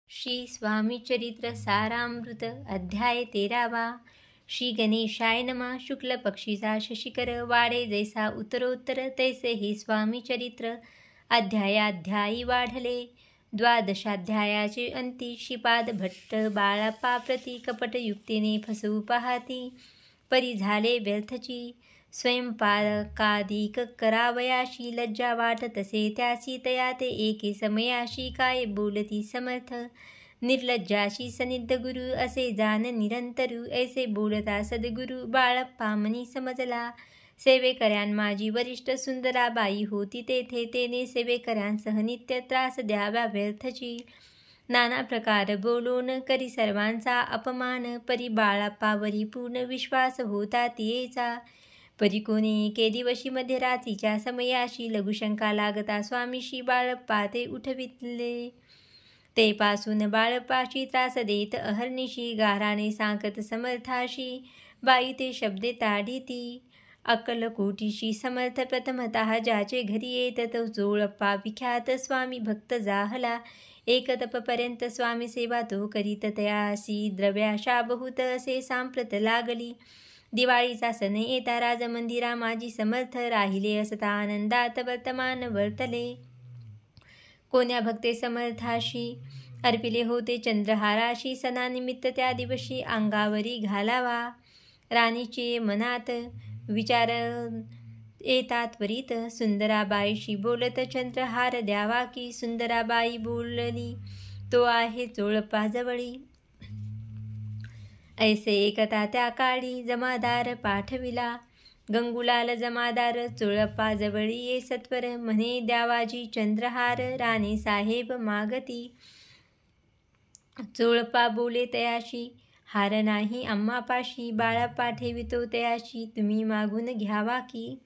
श्री स्वामी चरित्र सारामृत अध्याय 13वा। श्री गणेशाय नमः। शुक्ल पक्षीचा शशिकर वाढे जैसा उत्तरोत्तर तैसे हे स्वामी चरित्र अध्यायाध्यायी वाढले। द्वादशाध्यायाचे अंती श्रीपाद भट्ट बाळप्पा प्रति कपटयुक्तीने फसवू पाहती परी झाले व्यर्थची। स्वयंपाकादिक करावयाशी लज्जा वाट तसे त्यासी तया ते एके समयाशी काय बोलती समर्थ। निर्लज्जाशी सनिध गुरु असे जाण निरंतरू ऐसे बोलता सद्गुरु। बाळप्पा मनी समजला सेवेकऱ्यां माझी वरिष्ठ सुंदराबाई होती तेथे तेने सेवेकऱ्यांसह नित्य त्रास द्याव्या व्यर्थची। नाना प्रकार बोलून करी सर्वांचा अपमान परी बाळप्पावरी पूर्ण विश्वास होता तियेचा। परी कोणी एके दिवशी मध्यरात्रीच्या समयाशी लघुशंका लागता स्वामीशी बाळप्पा ते उठवितले। ते पासून बाळप्पाशी त्रास देत अहर्निशी गाराने सांगत समर्थाशी बाई ते शब्दे ताडिती। अक्कलकोटीशी समर्थ प्रथमतः ज्याचे घरी येत तो जोळप्पा विख्यात स्वामी भक्त जाहला। एक तपपर्यंत स्वामी सेवा तो करीत तयासी द्रव्याशा बहुत असे सांप्रत लागली। दिवाळीचा सण येता राजमंदिरा माझी समर्थ राहिले असता आनंदात वर्तमान वर्तले। कोण्या भक्ते समर्थाशी अर्पिले होते चंद्रहाराशी सणानिमित्त त्या दिवशी अंगावरी घालावा। राणीचे मनात विचार येता त्वरित सुंदराबाईशी बोलत चंद्रहार द्यावा की। सुंदराबाई बोलली तो आहे चोळप्पाजवळी। ऐसे एकता त्या काळी जमादार पाठविला। गंगूलाल जमादार चोळप्पाजवळी ये सत्वर म्हणे द्यावाजी चंद्रहार राणी साहेब मागती। चोळप्पा बोले तयाशी हार नाही आम्हापाशी बाळप्पा ठेवितो तयाशी तुम्ही मागून घ्यावा की।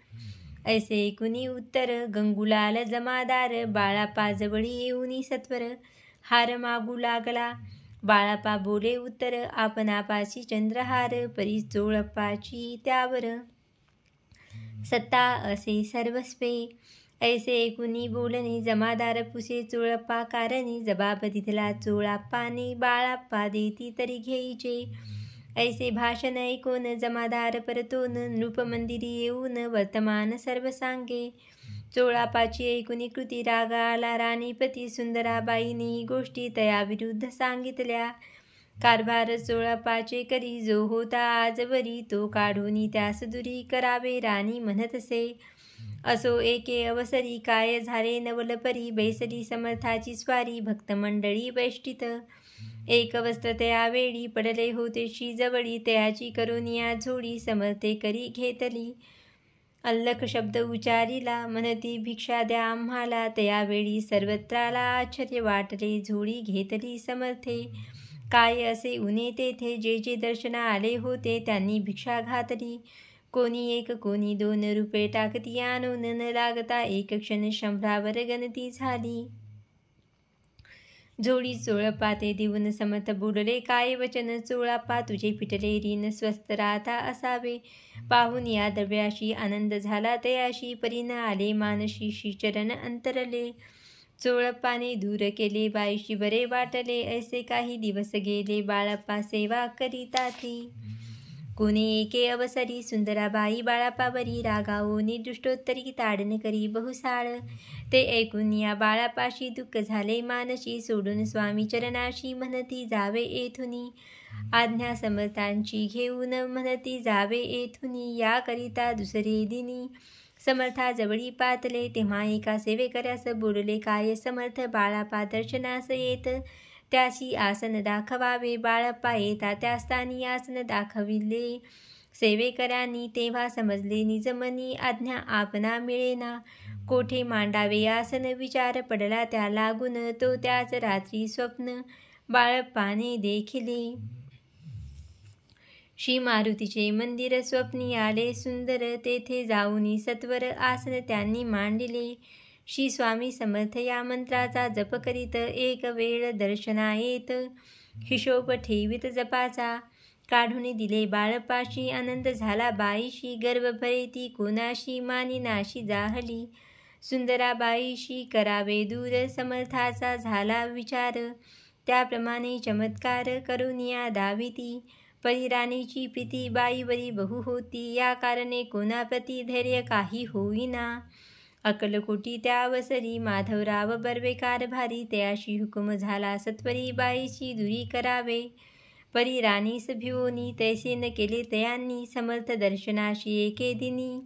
ऐसे कुणी उत्तर गंगूलाल जमादार बाळप्पाजवळी येऊनी सत्वर हार मागू लागला। बाळप्पा बोले उत्तर आपणापाशी चंद्रहार परी चोळप्पाची त्यावर सत्ता असे सर्वस्वे। ऐसे कुणी बोलणे जमादार पुसे चोळप्पा कारणी जबाब दिधला चोळप्पाने बाळप्पा देती तरी घेईचे। ऐसे भाषण ऐकून जमादार परतून नृपमंदिरी येऊन वर्तमान सर्व सांगे। चोळप्पाची ऐकुनी कृती राग आला राणीपती सुंदराबाईने गोष्टी तयाविरुद्ध सांगितल्या। कारभार चोळप्पाचे करी जो होता आजवरी तो काढून त्यास दुरी करावे राणी म्हणतसे। असो एके अवसरी काय झाले नवलपरी बैसली समर्थाची स्वारी भक्तमंडळी वेष्टित। एक वस्त्र त्यावेळी पडले होते जवळी तयाची करुनिया झोडी समर्थे करी घेतली। अल्लख शब्द उच्चारिला म्हणती भिक्षा द्या आम्हाला तयावेळी सर्वत्राला आश्चर्य वाटले झोडी घेतली समर्थे। काय असे उणे तेथे जे जे दर्शना आले होते त्यांनी भिक्षा घातली। कोणी एक कोणी 2 रुपये टाकती आणून न लागता एक क्षण 100वर गणती झाली। झोडी चोळप्पा ते देऊन समर्थ बोलले काय वचन चोळप्पा तुझे फिटले ऋण स्वस्त राहता असावे। पाहून या द्रव्याशी आनंद झाला तयाशी परीन आले मानशी श्रीचरण अंतरले। चोळप्पाने दूर केले बाईशी बरे वाटले ऐसे काही दिवस गेले बाळप्पा सेवा करीता ती। कोणी एके अवसरी सुंदराबाई बाळप्पावरी रागावून दृष्टोत्तरी ताडण करी बहुसाळ। ते ऐकून या बाळप्पाशी दुःख झाले मानशी सोडून स्वामी चरणाशी म्हणती जावे येथुनी। आज्ञा समर्थांची घेऊन म्हणती जावे येथुनी। याकरिता दुसरे दिनी समर्थाजवळी पातले तेव्हा एका सेवेकऱ्यास बोलले काय समर्थ बाळप्पा दर्शनास येत त्यासी आसन दाखवावे। बाळप्पा येता त्या स्थानी आसन दाखविले सेवेकऱ्यांनी तेव्हा समजले निजमनी आज्ञा आपणा मिळेना। कोठे मांडावे आसन विचार पडला त्या लागून तो त्याच रात्री स्वप्न बाळप्पाने देखिले। श्री मारुतीचे मंदिर स्वप्नी आले सुंदर तेथे जाऊनी सत्वर आसन त्यांनी मांडिले। श्री स्वामी समर्थ या मंत्राचा जप करीत एक वेळ दर्शना येत। हिशोब ठेवीत जपाचा काढून दिले बाळप्पाशी आनंद झाला बाईशी गर्व भरे ती कोणाशी मानिनाशी जाहली। सुंदराबाईशी करावे दूर समर्थाचा झाला विचार त्याप्रमाणे चमत्कार करुनिया दाविती. परी राणीची प्रीती बाईवरी बहु होती, या कारणे कोणाप्रती धैर्य काही होईना. अकलकोटी त्यावसरी माधवराव बर्वे कारभारी, तयाशी हुकुम झाला सत्वरी बाईची दुरी करावे. परी राणीस भिवोनी तैसे न केले तयांनी, समर्थ दर्शनाशी एके दिनी.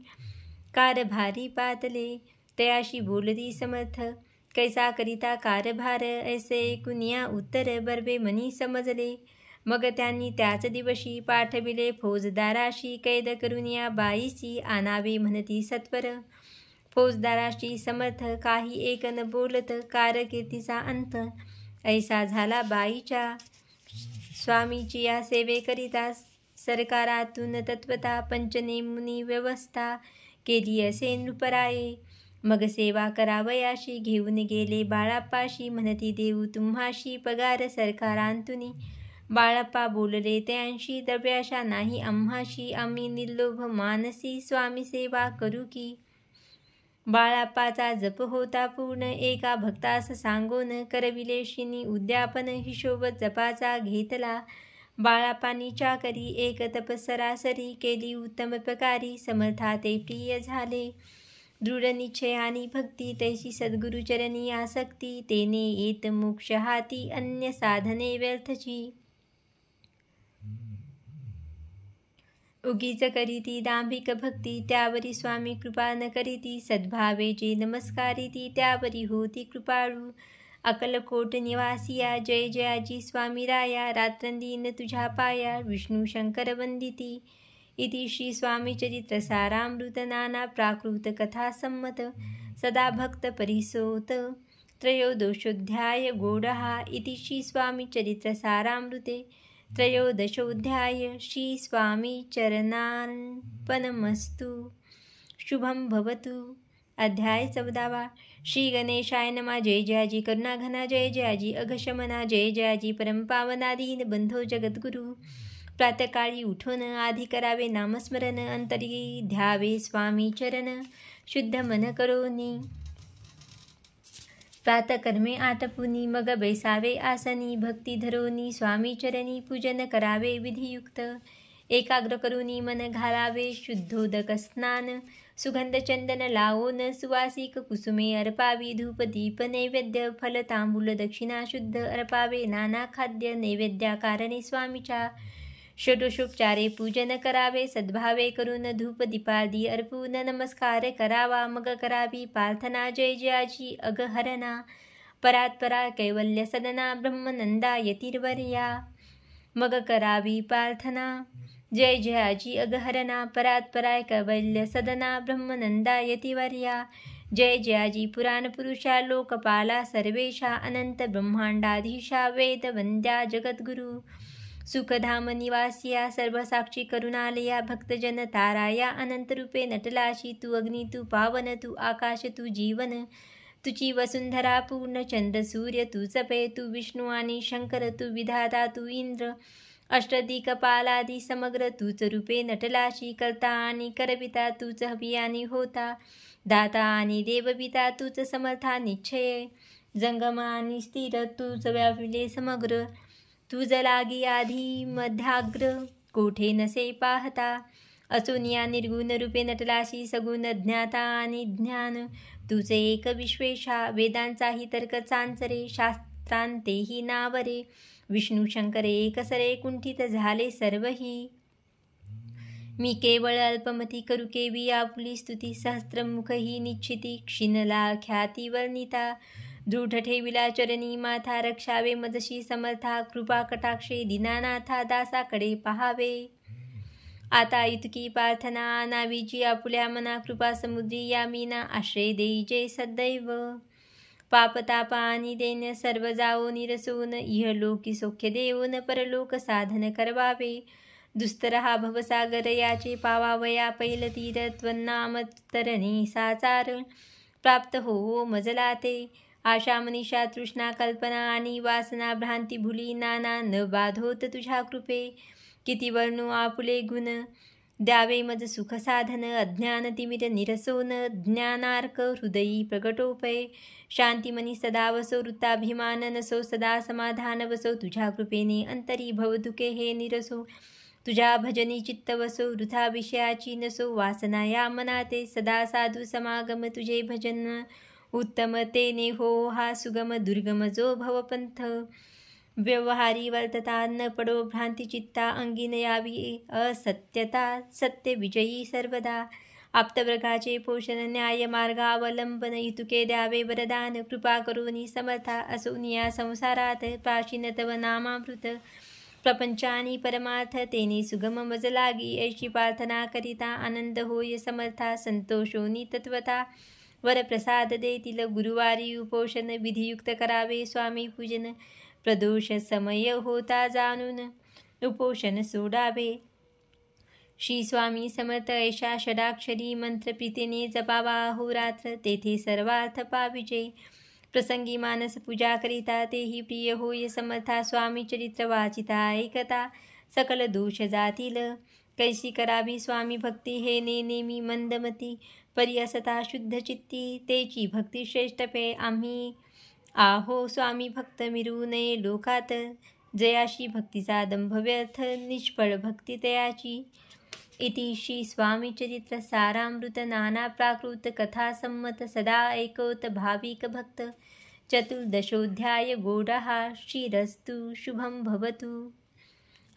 कारभारी पातले तयाशी बोलती समर्थ, कैसा करिता कारभार ऐसे ऐकुनिया उत्तर बर्वे मनी समजले. मग त्यांनी त्याच दिवशी पाठविले फौजदाराशी, कैद करुनिया बाईची आणावे म्हणती सत्वर. फौजदाराशी समर्थ काही एक न बोलत, कारकीर्तीचा अंत ऐसा झाला बाईच्या. स्वामीची या सेवेकरिता सरकारातून तत्वता पंचनेमुनी व्यवस्था केली असे नृपराये. मग सेवा करावयाशी घेऊन गेले बाळाप्पाशी, म्हणती देऊ तुम्हाशी पगार सरकारांतुनी. बाळाप्पा बोलले त्यांशी, द्रव्याशा नाही आम्हाशी, आम्ही निर्लोभ मानसी स्वामी सेवा करू की. बाळाप्पाचा जप होता पूर्ण, एका भक्तास सांगून करविलेशिनी उद्यापन. हिशोब जपाचा घेतला बाळाप्पानी चाकरी, एक तप सरासरी केली उत्तम प्रकारी. समर्था ते प्रिय झाले दृढ निश्चयानी भक्ती, तैशी सद्गुरुचरणी आसक्ती. तेने येत मोक्ष हाती, अन्य साधने व्यर्थची. उगीच करीती दांभिक भक्ती, त्यावरी स्वामी कृपा न करीती. सद्भावे जे नमस्कारिती, त्यावरी होती कृपाळू. अकलकोट निवासिया जय जयाजी स्वामी राया, रात्रंदीन तुझ्या पाया विष्णू शंकर वंदिती. इति श्री स्वामीचरित्र सारामृत नाना प्राकृत कथा संमत, सदा भक्त परिसोत त्रयोदशोऽध्याय गोडहा. इति श्री स्वामीचरित्र सारामृते त्रयोदशोऽध्याय. श्री स्वामी चरणार्पणमस्तु. शुभम भवतु. अध्याय 14. श्री गणेशाय नमः. जय जयाजी करुणाघना, जय जयाजी अघशमना, जय जयाजी परमपावना दीन बंधो जगद्गुरु. प्रातकाळी उठून आधी करावे नामस्मरण, अंतरी ध्यावे स्वामी चरण, शुद्ध मन करोनी. प्रातकर्मे आटपुनी, मग बैसावे आसनी, भक्ती धरोनी स्वामी चरणी. पूजन करावे विधियुक्त, एकाग्र करुनी मन घालावे शुद्धोदक स्नान. सुगंध चंदन लावून सुवासिक कुसुमे अर्पावी. धूप दीप नैवेद्य फल तांबूल दक्षिणा शुद्ध अर्पावे. नाना खाद्य नैवेद्याकारणे स्वामीच्या षोडशोपचारे पूजन करावे. सद्भावे करून धूप दीपादी अर्पून नमस्कार करावा. मग करावी प्रार्थना जय जयाजी अगहरणा, परात्परा कैवल्य सदना ब्रह्मनंदा यतिर्वर्या. मग करावी प्रार्थना जय जयाजी अगहरणा, परात्पराय कैवल्य सदना ब्रह्मनंदा यतिवर्या. जय जयाजी पुराण पुरुषा, लोकपाला सर्वेशा, अनंत ब्रह्मांडाधीशा, वेद वंद्या जगद्गुरु. सुखधाम निवासिया, सर्वसाक्षी करुणालया, भक्तजन ताराया, अनंतरूपे नटलाशी. तू अग्नी तू पावन, तू आकाश तू जीवन, तुची वसुंधरा पूर्ण. चंद्र सूर्य तूच पे, तू विष्णू आणि शंकर, तू विधाता तू इंद्र. अष्टदिक्पालादी समग्र तूच रूपे नटलाशी. करता आणि करविता तूच हवी आणि होता, दाता आणि देवपिता तूच समर्था निश्चय. जंगम आणि स्थिर तूच व्यापिले समग्र, तुझ लागी आधी मध्याग्र, कोठे नसे पाहता. असोनिया निर्गुण रूपे नटलाशी, सगुण ज्ञाता आणि ज्ञान तुझे एक विश्वेशा. वेदांचाही तर्क चांचरे, शास्त्रांतेही नावरे. विष्णू शंकर एकसरे, कुंठित झाले सर्वही. मी केवळ अल्पमती करू केवी आपुली स्तुती. सहस्त्रमुख ही निश्चिती, क्षीणला ख्याती वर्णिता. दृढ ठेविला चरणी माथा, रक्षावे मजशी समर्था. कृपा कटाक्षे दीनानाथा, दासाकडे पहावे. आता इतकी प्रार्थना आणावीची आपुल्या मना. कृपा समुद्री या मीना, आश्रय देई जे सदैव. पापताप आणि दैन्य सर्व जाओ निरसोन, इहलोकी सौख्य देऊन परलोक साधन करवावे. दुस्तर हा भवसागर याचे पावावया पैल तीर. त्वन्नाम तरणे साचार, प्राप्त हो मजला ते. आशा मनीषा तृष्णा कल्पना आणि वासना भ्रांती भुली नाना. न बाधोत तुझ्या कृपे, किती वर्णू आपुले गुण. द्यावे मज सुख साधन अज्ञान तिमिर निरसोन ज्ञानार्क हृदयी प्रगटोपय शांतिमनी सदा वसो वृत्ताभिमान नसो सदा समाधान वसो तुझ्या कृपेने अंतरी भवदुके हे निरसो तुझ्या भजनी चित्त वसो वृथा विषयाची नसो वासना या मनाते सदा साधू समागम तुझे भजन उत्तम तेने हो हा सुगम दुर्गम जो भवपंथ व्यवहारी वर्तता न पडो भ्रांती चित्ता अंगी न यावी असत्यता सत्य विजयी सर्वदा आप्तवर्गाचे पोषण न्याय मार्गावलंबन इतुके द्यावे वरदान कृपा करुनी समर्था असून या संसारात प्राचीन तव नामामृत प्रपंचानी परमार्थ तेने सुगम मज लागी ऐशी प्रार्थना करिता आनंद होय समर्था संतोषोनी तत्वता वरप्रसाद देतील गुरुवारी उपोषण विधियुक्त करावे स्वामी पूजन प्रदोष समय होता जाणून उपोषण सोडावे श्री स्वामी समर्थ ऐशा षडाक्षरी मंत्र प्रीतीने जपावा अहोरात्र तेथे सर्वार्थ पाविजे प्रसंगी मानस पूजा करिता तेही प्रिय होय समर्था स्वामी चरित्र वाचिता ऐकता सकल दोष जातील कैसी करावी स्वामी भक्ती हे नेमी मंदमती परी असता शुद्ध चित्ती तेची भक्ती श्रेष्ठ पे आम्ही आहो स्वामी भक्त मिरू नये लोकात जयाशी भक्तीचा दंभ व्यर्थ निष्फळ भक्ती तयाची इति श्री स्वामी चरित्र सारामृत नाना प्राकृत कथा संमत सदा ऐकोत भाविक भक्त चतुर्दशोध्याय गोडहा श्रीरस्तु शुभम भवतु।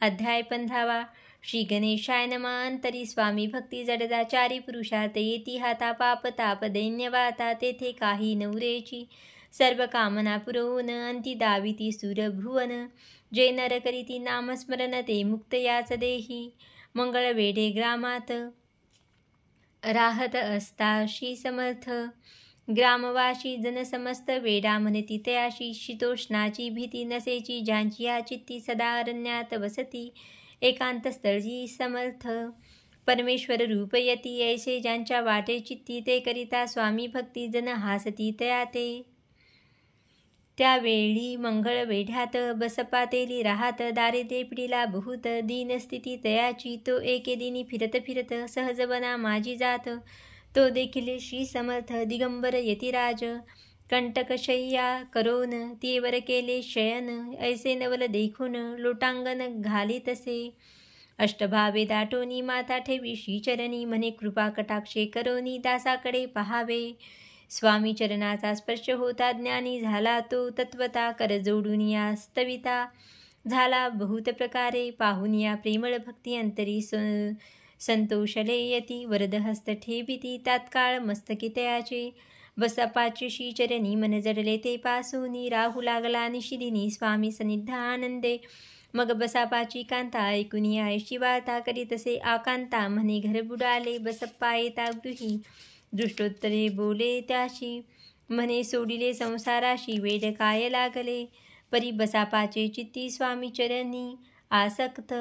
अध्याय 15 श्री गणेशाय नमः। अंतरी स्वामी भक्ती जडदाचारी पुरुषार्थ येती हाता पाप ताप दैन्यवाता तेथे काही नवरेची सर्व कामना पुरवून अंती दाविती सुरभुवन जे नर करीती नामस्मरण ते मुक्त याच देही मंगळ वेढे ग्रामात राहत असता श्री समर्थ ग्रामवाशी जन समस्त वेडा म्हणती तयाशी शीतोष्णाची भीती नसेची ज्यांची या चित्ती सदा अरण्यात वसती एकांत स्थळी समर्थ परमेश्वर रूप यती ऐसे ज्यांच्या वाटे चित्ती ते करिता स्वामी भक्ती जन हासती तयाते त्यावेळी मंगळ वेढ्यात बसपा तेली राहत दारिद्र्य पिढीला बहुत दीनस्थिती तयाची तो एके दिनी फिरत फिरत सहजवना माझी जात तो देखील श्री समर्थ दिगंबर यतिराज कंटकशय्या करोन तीवर केले शयन ऐसे नवल देखून लोटांगण घाली तसे अष्टभावे दाटोनी माता ठेवी श्रीचरणी म्हणे कृपा कटाक्षे करोनी दासाकडे पहावे स्वामी चरणाचा स्पर्श होता ज्ञानी झाला तो तत्वता कर जोडून या स्तविता झाला बहुत प्रकारे पाहून या प्रेमळ भक्ती अंतरी संतोषले यती वरदहस्त ठेविती तात्काळ मस्तकी तयाचे बसपाची श्रीचरणी मन जडले ते पासूनी राहू लागला निशिदिनी स्वामी सनिध आनंदे मग बसापाची कांता ऐकुनी आयशी वार्ता करी तसे आकांता म्हणे घर बुडाले बसप्पा येता गृही दृष्टोत्तरे बोले त्याशी म्हणे सोडिले संसाराशी वेड काय लागले परी बसापाचे चित्ती स्वामी चरणी आसक्त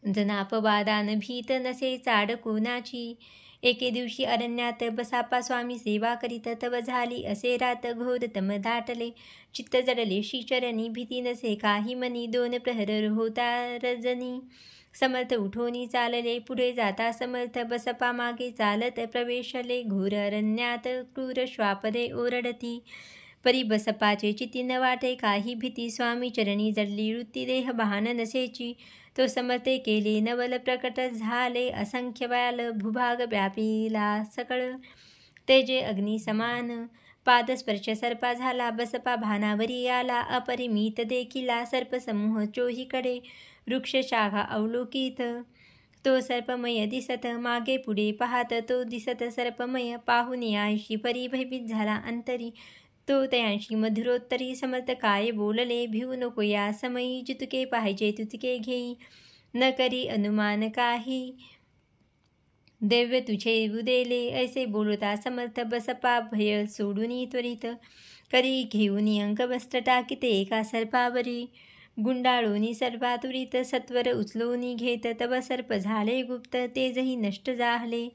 जनापवादान भीत नसे चाड कोणाची एके दिवशी अरण्यात बसापा स्वामी सेवा करीत तव झाली असे रात घोर तम दाटले चित्त जडले श्रीचरणी भीती नसे काही मनी दोन प्रहर होता रजनी समर्थ उठोनी चालले पुढे जाता समर्थ बसपा मागे चालत प्रवेशले घोर अरण्यात क्रूर श्वापदे ओरडती परी बसपाचे चित्ती न वाटे काही भीती स्वामी चरणी जडली वृत्ती देह भान नसेची तो समर्थे केले नवल प्रकट झाले असंख्य व्याल भूभाग व्यापीला सकळ तेजे अग्नी समान पादस्पर्श सर्पा झाला बसपा भानावरी आला अपरिमित देखिला सर्पसमूह चोहीकडे वृक्ष शाखा अवलोकित तो सर्पमय दिसत मागे पुढे पाहत तो दिसत सर्पमय पाहून याशी परी भयभीत झाला अंतरी तो तयांशी मधुरोत्तरी समर्थ काय बोलले भिवू नको या समयी जितके पाहिजे तुतके घेई न करी अनुमान काही दिव्य तुझे उदेले ऐसे बोलता समर्थ बसपा भय सोडून त्वरित करी घेऊन अंकवस्त्र टाकीते एका सर्पावरी गुंडाळोनी सर्पातुरित सत्वर उचलून घेत तव सर्प झाले गुप्त तेजही नष्ट झाले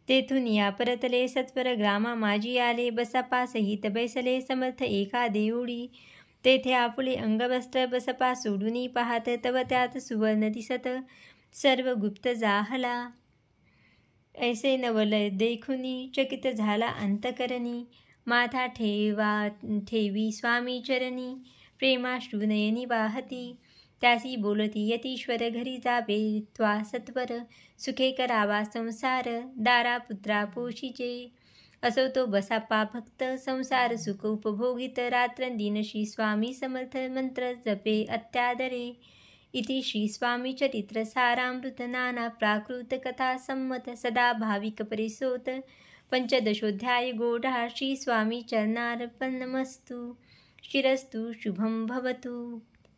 तेथून या परतले सत्वर ग्रामा माझी आले बसपा सहित बैसले समर्थ एका देऊळी तेथे आपुले अंगवस्त्र बसपा सोडून पाहत तव त्यात सुवर्ण दिसत सर्व गुप्त जाहला. ऐसे नवल देखुनी चकित झाला अंतकरणी. माथा ठेवी स्वामी चरणी, प्रेमाश्रू नयनी वाहती. त्यासी बोलती यतीश्वर, घरी जावे त्वा सत्वर. सुखे करावा संसार, दारा पुत्रा पोषीचे. असो तो बसापा भक्त, संसार सुख उपभोगित. रात्रंदिन श्री स्वामी समर्थ, मंत्र जपे अत्यादरे. इति श्री स्वामी चरित्र सारामृत, नाना प्राकृत कथा संमत. सदा भाविक परिसोत, पंचदशोध्याय गोढा. श्री स्वामी चरणार्पणमस्तु. शिरस्तु शुभं भवतु.